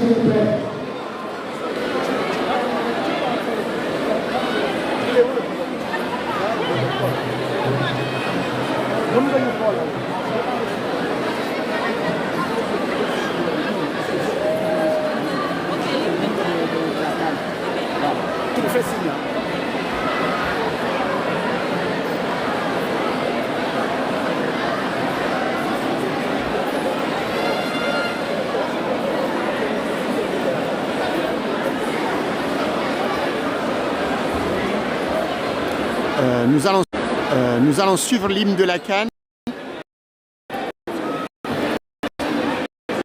s'il vous plaît. Nous allons suivre l'hymne de la Cannes.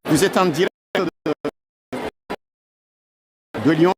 Vous êtes en direct de Lyon.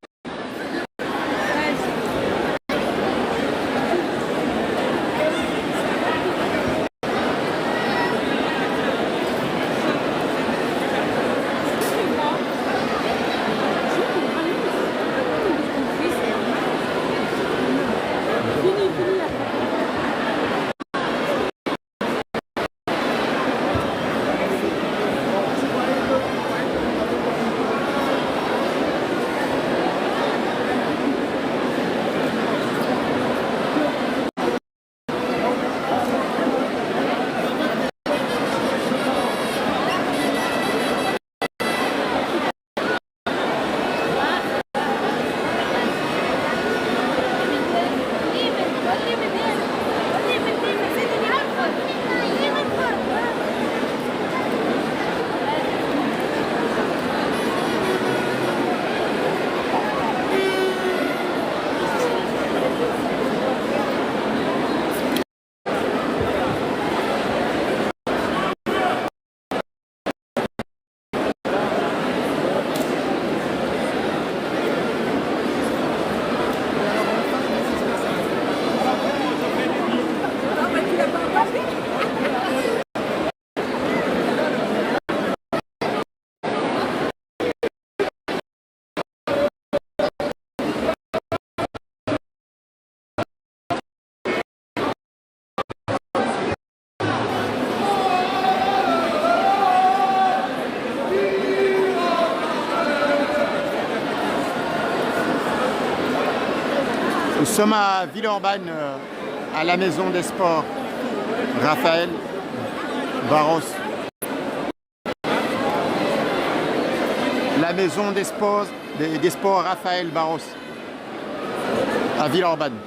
Nous sommes à Villeurbanne, à la Maison des Sports Raphaël Barros. La Maison des Sports Raphaël Barros, à Villeurbanne.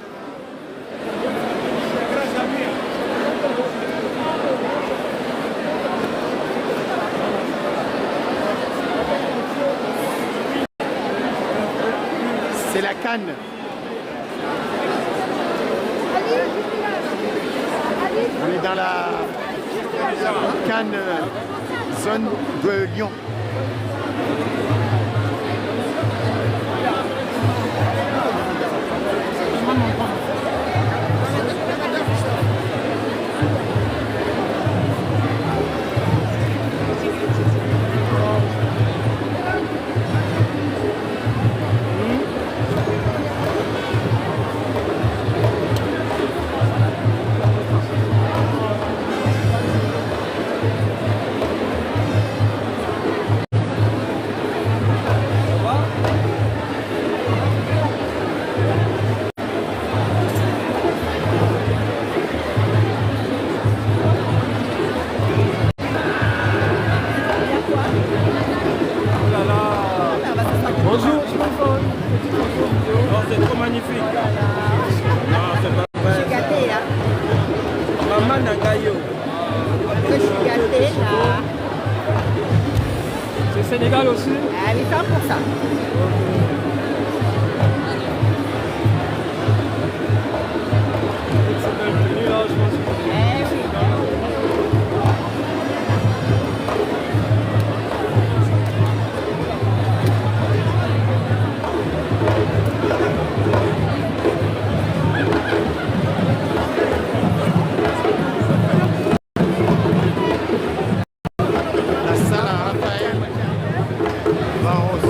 C'est la Cannes. On est dans la Cannes, zone de Lyon. C'est Sénégal aussi? Ah oui, 100%. C'est belle tenue là, je pense. Eh oui. La salle Raphaël Barros.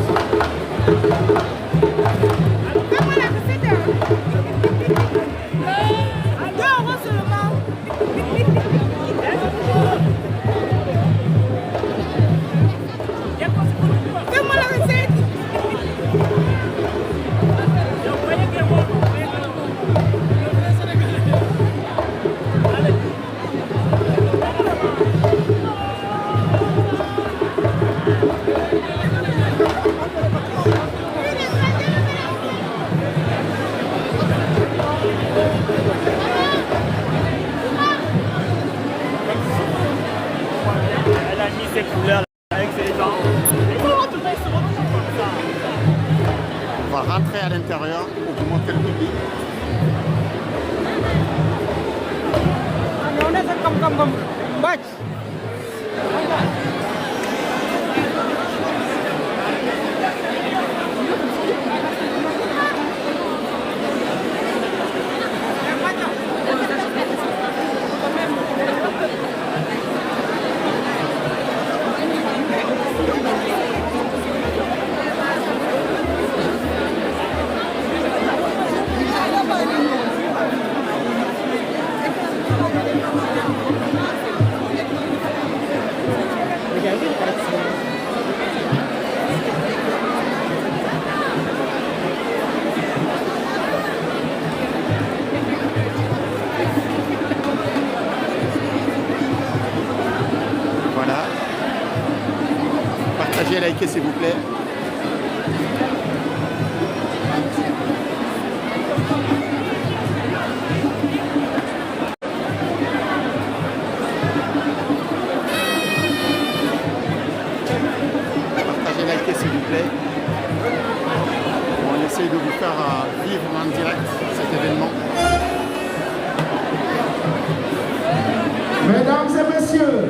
mis ces couleurs avec ces gens. Et comment tout le monde se retrouve comme ça? On va rentrer à l'intérieur pour vous montrer le public. On est comme batch. Voilà. Partagez, likez s'il vous plaît. Partagez, likez s'il vous plaît. On essaye de vous faire vivre en direct cet événement. Mesdames et messieurs,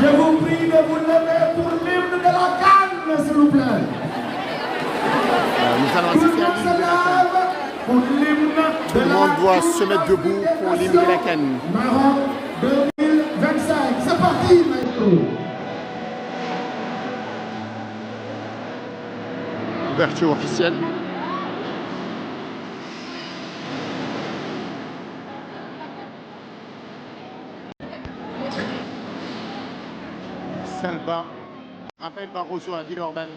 je vous prie de vous lever pour l'hymne de la Cannes, s'il vous plaît. Nous allons Tout le assister à monde l'hymne se de la Cannes. lève pour l'hymne Tout de le la monde doit se mettre debout pour l'hymne de la Cannes. Maroc 2025. C'est parti, maestro. Ouverture officielle. Saint-Bas, Raphaël Barroso à Villeurbanne.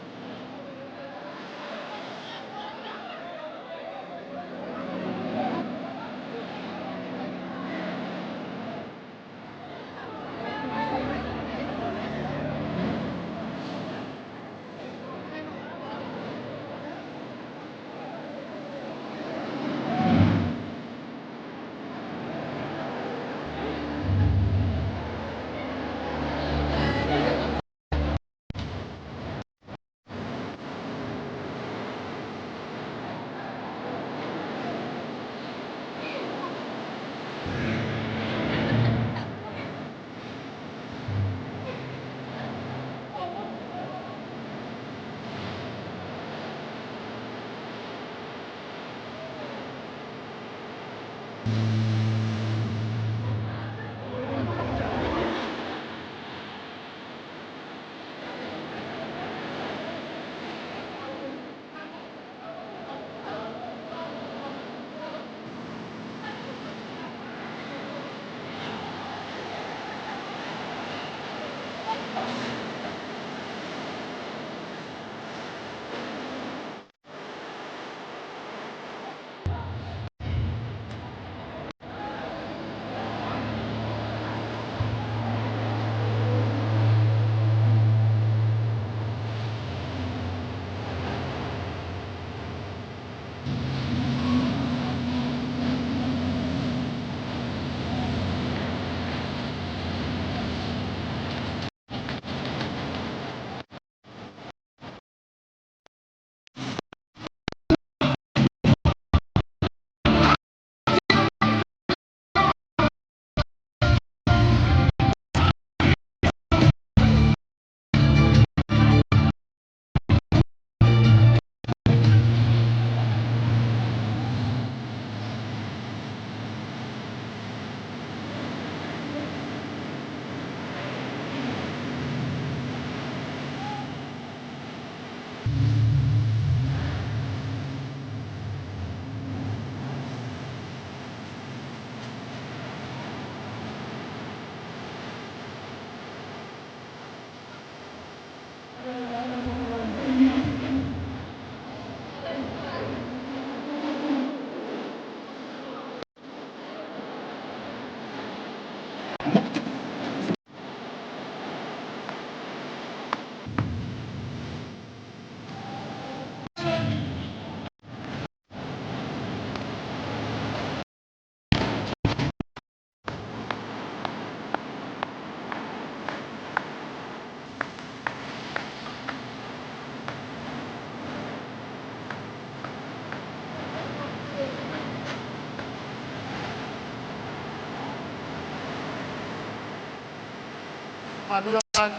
menunjukkan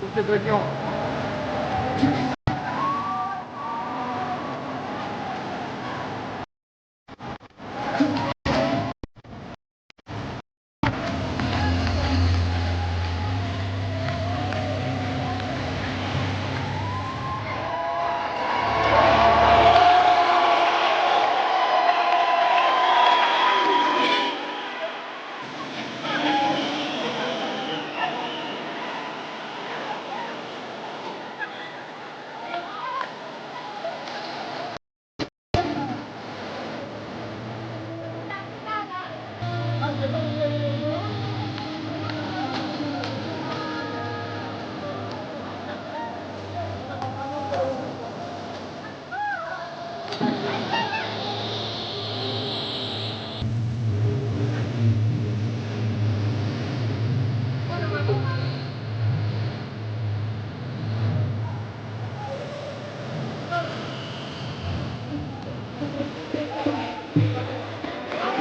untuk reunion.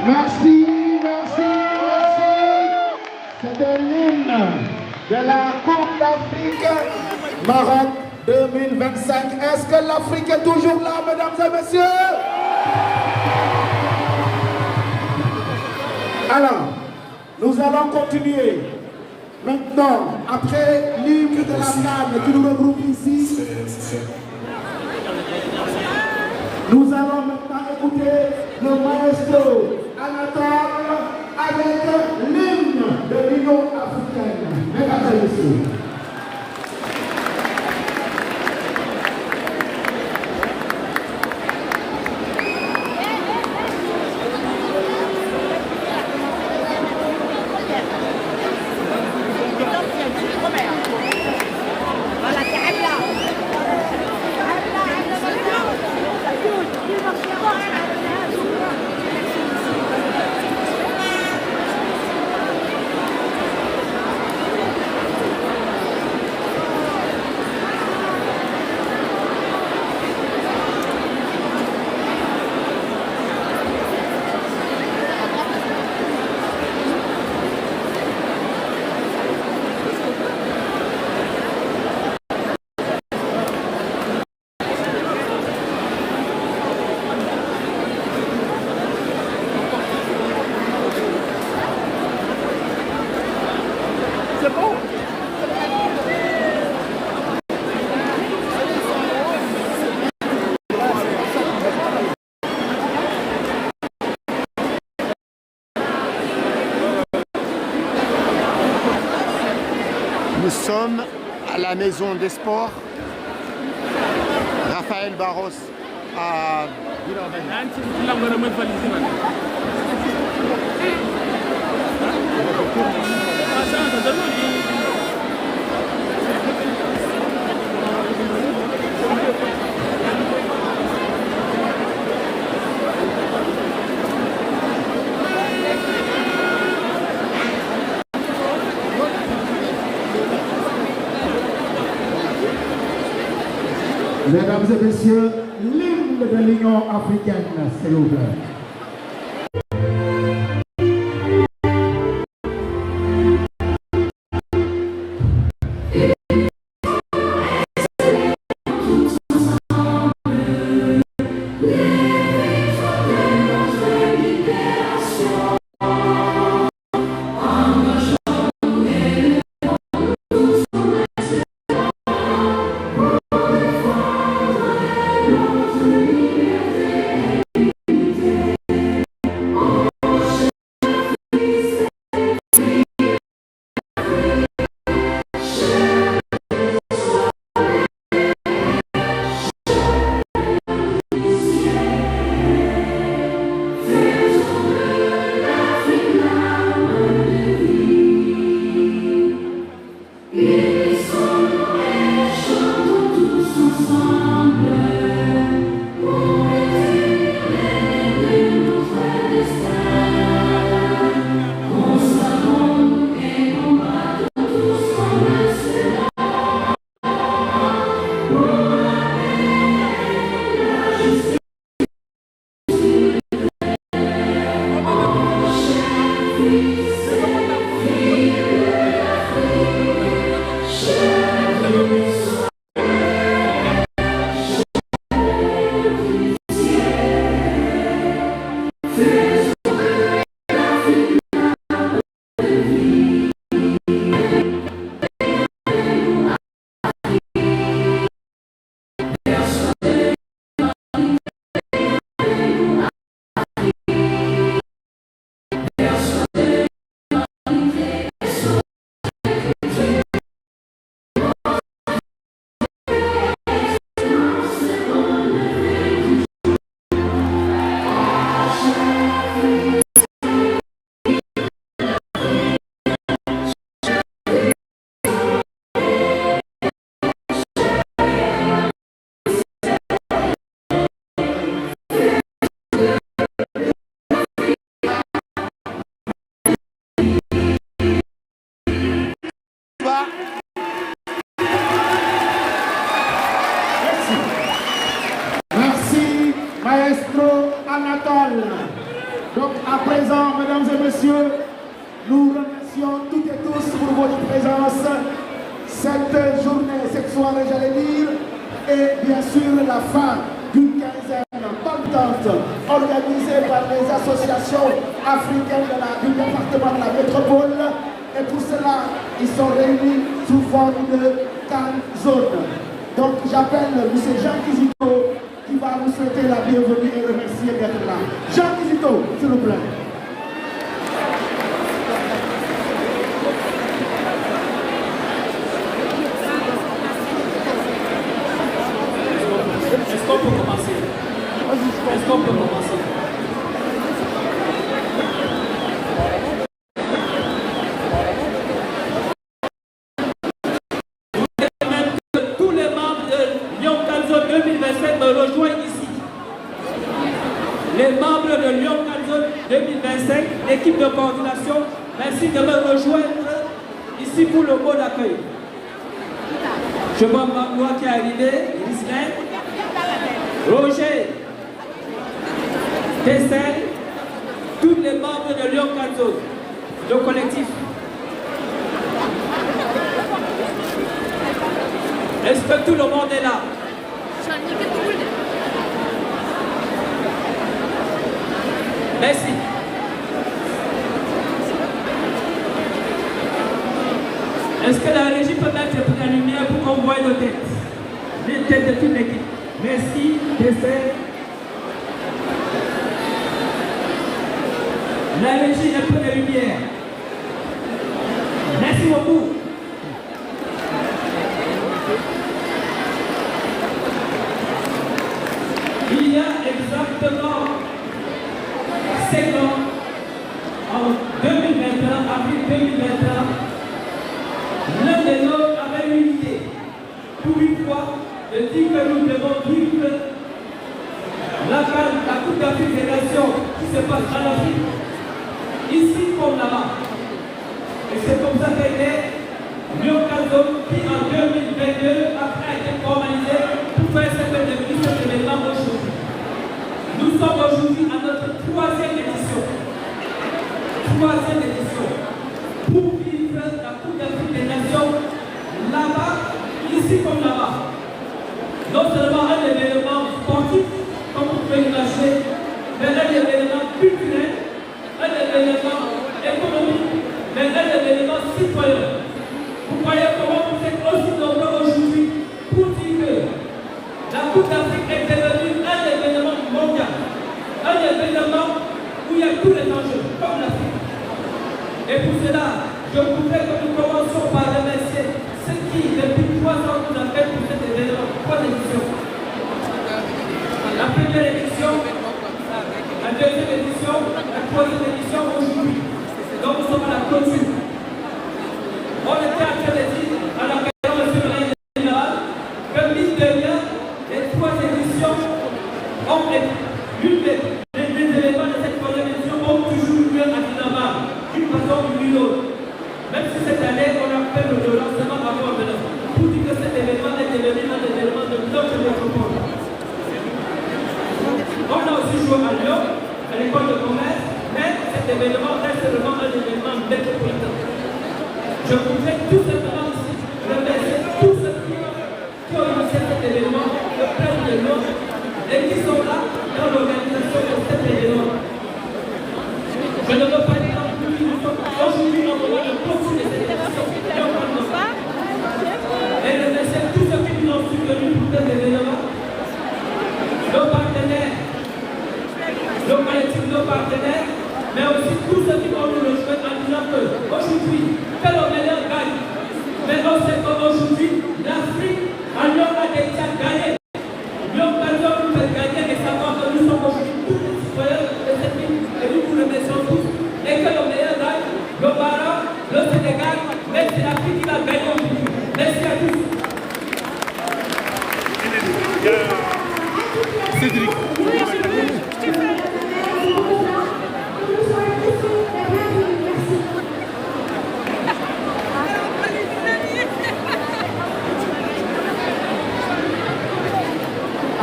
Merci, merci, merci. C'était l'hymne de la Coupe d'Afrique Maroc 2025. Est-ce que l'Afrique est toujours là, mesdames et messieurs? Alors, nous allons continuer. Maintenant, après l'hymne de la CAN qui nous regroupe ici, nous allons maintenant écouter le maestro Anatole avec l'hymne de l'Union africaine. Mesdames et messieurs. Nous sommes à la Maison des Sports Raphaël Barros à Villeurbanne. Mesdames et messieurs, l'hymne de l'Union africaine, s'il vous plaît. messieurs, nous remercions toutes et tous pour votre présence. Cette journée, cette soirée, j'allais dire, et bien sûr la fin d'une quinzaine contente organisée par les associations africaines du département de la métropole. Et pour cela, ils sont réunis sous forme de zone. Donc j'appelle M. Jean Kizito qui va vous souhaiter la bienvenue et remercier d'être là. Jean Kizito, s'il vous plaît. Est-ce qu'on peut commencer? Est-ce qu'on peut commencer? Tous les membres de Lyon Canzone 2027 me rejoignent ici. Les membres de Lyon Canzone 2025, l'équipe de coordination, merci de me rejoindre ici pour le mot d'accueil. Je vois Mamlois qui est arrivé, Gislaine, Roger, Tessel, tous les membres de Lyon Canzone, le collectif. Est-ce que tout le monde est là? Merci. Est-ce que la régie peut mettre la lumière pour qu'on voie nos têtes? Les têtes de toute l'équipe. Merci, Tessel. La régie, un peu de lumière. Merci beaucoup. Il y a exactement 5 ans, en 2021, avril 2021, l'un des nôtres avait une idée, pour une fois, de dire que nous devons vivre la Coupe d'Afrique des Nations qui se passe en Afrique, ici comme là-bas. Et c'est comme ça qu'est né Lyon Canzone qui en 2022 après a été formalisé pour faire cet événement aujourd'hui. Nous sommes aujourd'hui à notre troisième édition. Troisième édition. Pour vivre la Coupe d'Afrique des Nations là-bas, ici comme là-bas. Non seulement un événement sportif, comme vous pouvez l'imaginer, mais un événement culturel, un événement économique, mais un événement citoyen. Vous voyez comment vous êtes aussi nombreux aujourd'hui pour dire que la Coupe d'Afrique est devenue un événement mondial, un événement où il y a tous les enjeux, comme l'Afrique. Et pour cela, je voudrais que nous commencions par remercier ceux qui, depuis 3 ans, nous ont fait pour cet événement, 3 éditions. La première édition, la deuxième édition, la troisième édition aujourd'hui. Donc nous sommes à la clôture. On était en train de dire à la question de ce général que mine de rien, les 3 éditions ont été l'une des éléments de cette troisième édition ont toujours lieu à Dinamar, d'une façon ou d'une autre. Même si cette année, on a fait le lancement avant de pour dire que cet événement est devenu un événement de notre métropole. On a aussi joué à Lyon, à l'école de commerce, mais cet événement reste seulement un événement métropolitain. Je voudrais tout simplement ici remercier tous ceux qui ont initié cet événement, le plein de Lyon, et qui sont là dans l'organisation de cet événement. Je ne veux pas dire non plus, nous sommes aujourd'hui en moment de poursuivre de cette édition. Et remercier tous ceux qui nous ont soutenus pour cet événement. Nos partenaires, nos collectifs, nos partenaires, mais aussi tous ceux qui vont nous rejoindre en disant qu'aujourd'hui, que le meilleur gagne. Mais on sait qu'aujourd'hui, l'Afrique, en Lyon, a déjà gagné. Lyon, Canzone nous fait gagner et savoir que nous sommes aujourd'hui tous les citoyens de cette ville et nous vous remercions tous. Et que le meilleur gagne, le Maroc, le Sénégal, mais c'est l'Afrique qui va gagner aujourd'hui. Merci à tous. Cédric.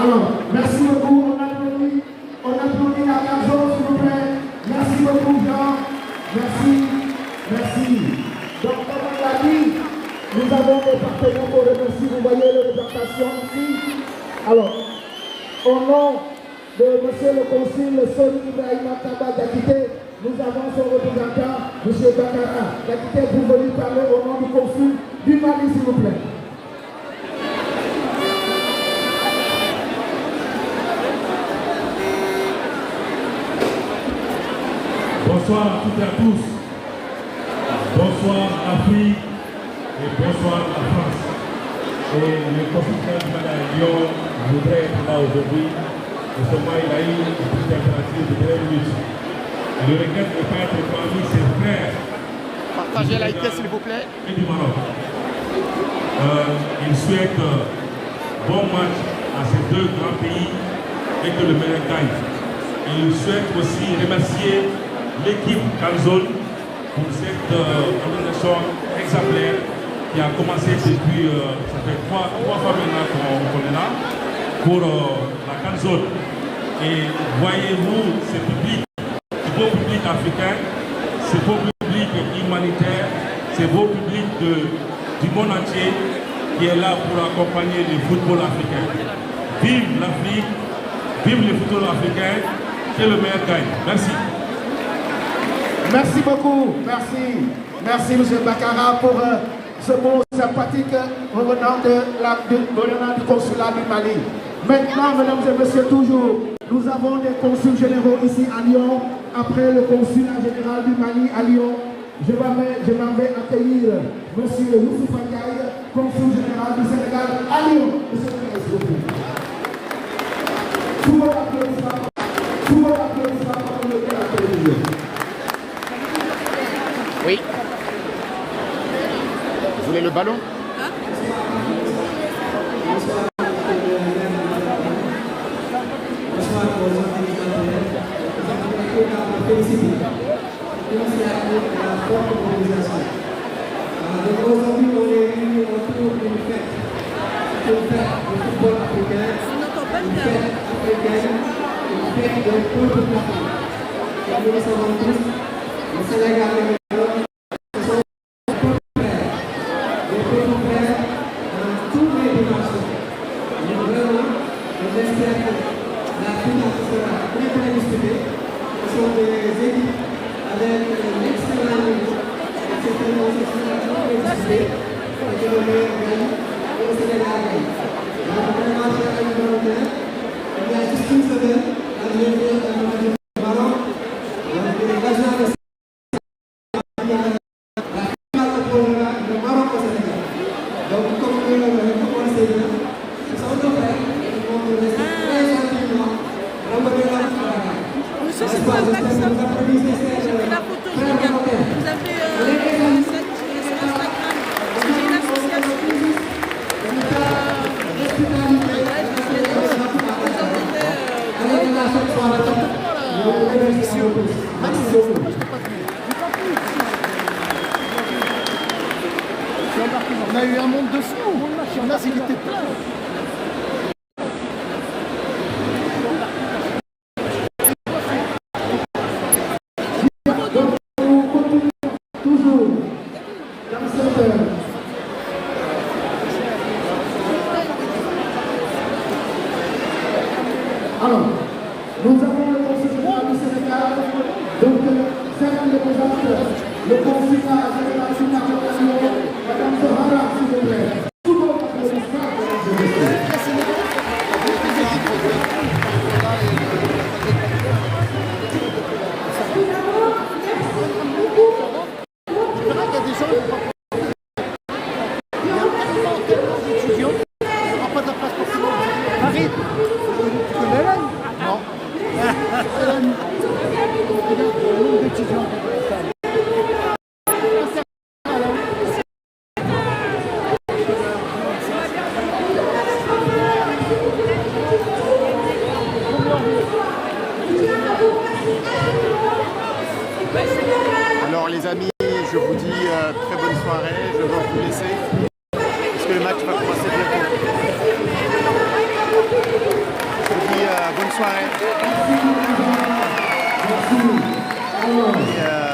Alors, merci beaucoup, on applaudit la Canzone, s'il vous plaît. Merci beaucoup, Jean. Donc, comme on l'a dit, nous avons des partenaires pour remercier. Vous voyez les représentations ici. Alors, au nom de monsieur le consul Soni Ibrahima Taba d'Akité, nous avons son représentant, M. Bakara. D'Akité, vous venez parler au nom du consul du Mali, s'il vous plaît. Bonsoir à toutes et à tous. Bonsoir Afrique et bonsoir la France. Et le consul du Mali à Lyon voudrait être là aujourd'hui. Et seulement il a eu une petite température de 2 minutes. Je regrette de ne pas être parmi ses frères. Partagez la vitesse s'il vous plaît. Et du Maroc. Il souhaite bon match à ces deux grands pays et que le meilleur gagne. Il souhaite aussi remercier l'équipe Canzone pour cette organisation exemplaire qui a commencé depuis, ça fait trois fois maintenant qu'on est là, pour la Canzone. Et voyez-vous ce public, ce beau public africain, ce beau public humanitaire, ce beau public du monde entier qui est là pour accompagner le football africain. Vive l'Afrique, vive le football africain, que le meilleur gagne. Merci. Merci beaucoup, merci. Merci M. Bakara pour ce mot sympathique revenant du consulat du Mali. Maintenant, mesdames et messieurs, toujours, nous avons des consuls généraux ici à Lyon. Après le consulat général du Mali à Lyon, je m'en vais accueillir M. Youssouf Ndiaye, consul général du Sénégal à Lyon. Monsieur le ministre, s'il vous plaît. Tout le monde applaudissement pour le à la télévision. Oui. Vous voulez le ballon? Bonsoir aux organisateurs. Féliciter. Merci à vous pour la forte mobilisation. Donc aujourd'hui, on est réunis autour d'une fête. C'est une fête du football africain, une fête africaine, une fête d'un peuple d'Afrique. Comme nous le savons tous, le Sénégal et le Maroc, ce sont des peuples frères dans toutes les dimensions. Donc vraiment, j'espère que la finale sera très disputée. Ce sont des équipes avec un excellent niveau, et certainement ce sera très disputée, et que le meilleur gagne, et le Sénégal gagne. Donc vraiment, chers amis marocains, il y a juste une semaine, la meilleure du Maroc, donc l'agent de la finale opposera le Maroc au Sénégal. Donc comme nous l'avons commencé, ce sont nos frères, et nous vont rester très gentiment ramener la finale. Monsieur, c'est quoi ça? J'ai vu la photo, je regarde. Vous avez sur Instagram, j'ai une association. On a eu un monde de fou. On a s'il était plein. Alors, nous avons le consul général du Sénégal, donc certes il représente le consulat général du Maroc à Lyon, Madame Zohara, s'il vous plaît. Tout le monde applaudissement, mesdames et messieurs. Alors les amis, je vous dis très bonne soirée, je dois vous laisser, parce que le match va commencer bientôt. Je vous dis bonne soirée.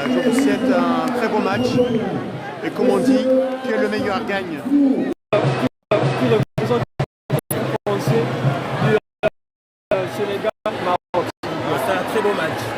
Et je vous souhaite un très bon match. Et comme on dit, que le meilleur gagne. Sénégal, Maroc. C'est un très beau match.